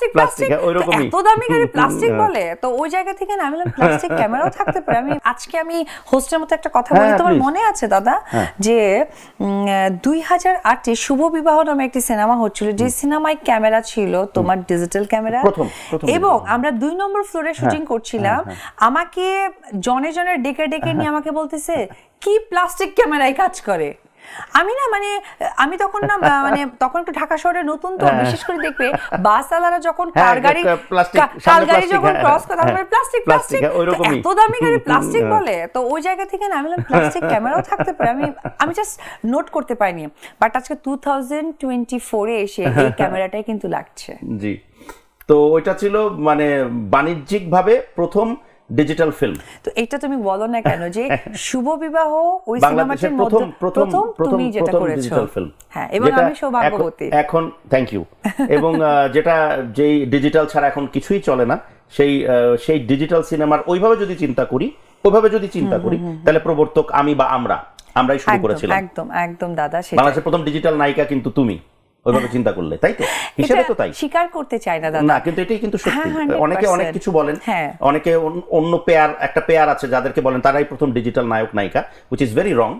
Plastic plastic এত দামি গাড়ি প্লাস্টিক বলে, তো ওই জায়গা থেকে না আমি বললাম প্লাস্টিক ক্যামেরাও থাকতে পারে। আজকে আমি হোস্টের মতো একটা কথা বলি, তোমার মনে আছে দাদা যে 2008-এ শুভ বিবাহ নামে একটি সিনেমা হচ্ছিল, যে সিনেমায় ক্যামেরা ছিল তোমার ডিজিটাল ক্যামেরা, এবং আমরা 2 নম্বর ফ্লোরে শুটিং করছিলাম। আমাকে জনে জনে ডেকে ডেকে নিয়ে আমাকে বলতেছে কি প্লাস্টিক ক্যামেরায় কাজ করে। আমি না মানে আমি তখন না মানে তখন একটু ঢাকা শহরে নতুন, তো বিশেষ করে দেখবে বাসওয়ালারা যখন কার গাড়ি যখন ক্রস করে তখন প্লাস্টিক প্লাস্টিক এত দামি গাড়ি প্লাস্টিক বলে, তো ওই জায়গা থেকে না আমি বললাম প্লাস্টিক ক্যামেরাও থাকতে পারে। আমি জাস্ট নোট করতে পারিনি, বাট আজকে 2024-এ এসে এই ক্যামেরাটাই কিন্তু লাগছে। জি, তো ওইটা ছিল মানে বাণিজ্যিকভাবে প্রথম ডিজিটাল ফিল্ম। তো এটা তুমি বলো না কেন যে শুভ বিবাহ ওই সিনেমাটার মধ্যে প্রথম যেটা করেছো ডিজিটাল ফিল্ম। হ্যাঁ, এবং আমি সৌভাগ্যবতী এখন, থ্যাংক ইউ। এবং যেটা যেই ডিজিটাল ছাড়া এখন কিছুই চলে না, সেই ডিজিটাল সিনেমার ওইভাবে যদি চিন্তা করি তাহলে প্রবর্তক আমি বা আমরাই শুরু করেছিলাম। একদম একদম দাদা, বাংলাদেশের প্রথম ডিজিটাল নায়িকা কিন্তু তুমি, ওইভাবে চিন্তা করলে, তাই তো? হিসেবে তো তাই, স্বীকার করতে চাই না দাদা, না কিন্তু এটাই কিন্তু সত্যি। অনেকে অনেক কিছু বলেন, অনেকে অন্য একটা পেয়ার আছে যাদেরকে বলেন তারাই প্রথম ডিজিটাল নায়ক নায়িকা, হুইচ ইজ ভেরি রং।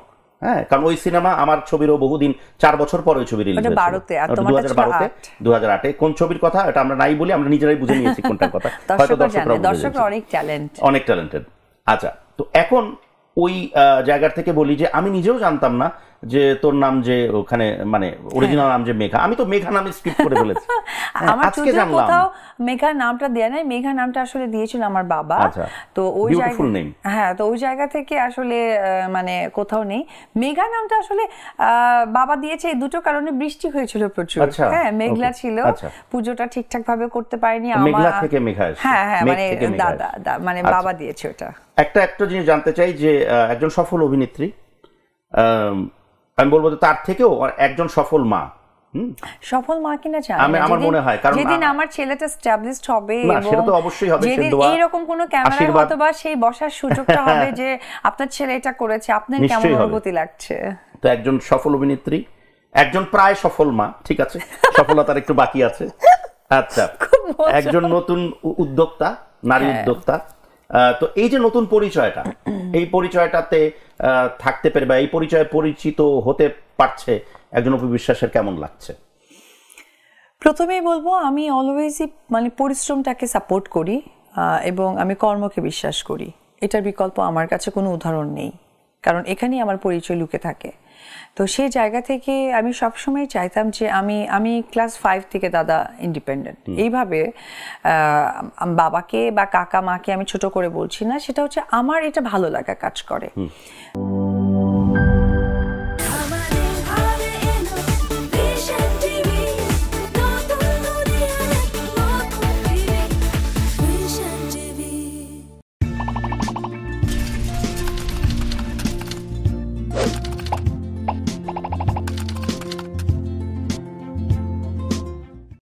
হ্যাঁ, কারণ ওই সিনেমা আমার ছবিরও বহুদিন, 4 বছর পরে ওই ছবি রিলিজ হয়েছিল 2012-তে। কোন ছবির কথা এটা আমরা নাই বলি, আমরা নিজেরাই বুঝে নিয়েছি কোনটার কথা, হয়তো দর্শকরা অনেক ট্যালেন্টেড। আচ্ছা, তো এখন ওই জায়গা থেকে বলি যে আমি নিজেও জানতাম না যে তোর নাম যে ওখানে মানে অরিজিনাল নাম যে মেঘা, আমি তো মেঘা নামে স্ক্রিপ্ট করে ফেলেছি। আজকে জানলাম কোথাও মেঘা নামটা দেয়া নাই, মেঘা নামটা আসলে দিয়েছিল আমার বাবা। তো ওই জায়গা, হ্যাঁ, তো ওই জায়গা থেকে আসলে মানে কোথাও নেই। মেঘা নামটা আসলে বাবা দিয়েছে এই দুটো কারণে, বৃষ্টি হয়েছিল প্রচুর, হ্যাঁ, মেঘলা ছিল, পুজোটা ঠিকঠাক ভাবে করতে পারিনি। মেঘলা থেকে মেঘা, হ্যাঁ হ্যাঁ, মানে দাদা মানে বাবা দিয়েছে ওটা। একটা জিনিস জানতে চাই যে একজন সফল অভিনেত্রী, আমি বলবো তার থেকেও একজন সফল মা, সফল মা কিনা জানি না, আমার মনে হয়, কারণ যেদিন আমার ছেলেটা এস্টাবলিশড হবে এবং সেটা তো অবশ্যই হবে, যেদিন এইরকম কোনো ক্যামেরা অথবা সেই বসার সুযোগটা হবে যে আপনার ছেলে এটা করেছে, আপনার কেমন অনুভূতি লাগছে? তো একজন সফল অভিনেত্রী, একজন প্রায় সফল মা, ঠিক আছে, সফলতার একটু বাকি আছে। আচ্ছা, একজন নতুন উদ্যোক্তা, নারী উদ্যোক্তা। তো এই যে নতুন পরিচয়টা, এই পরিচয়টাতে থাকতে পেরে বা এই পরিচয়ে পরিচিত হতে পারছে একজন অপু বিশ্বাসের কেমন লাগছে? প্রথমেই বলবো আমি অলওয়েজই মানে পরিশ্রমটাকে সাপোর্ট করি এবং আমি কর্মকে বিশ্বাস করি। এটার বিকল্প আমার কাছে কোনো উদাহরণ নেই, কারণ এখানেই আমার পরিচয় লুকে থাকে। তো সেই জায়গা থেকে আমি সবসময় চাইতাম যে আমি ক্লাস 5 থেকে দাদা ইন্ডিপেন্ডেন্ট। এইভাবে বাবাকে বা কাকা মাকে আমি ছোট করে বলছি না, সেটা হচ্ছে আমার এটা ভালো লাগা কাজ করে।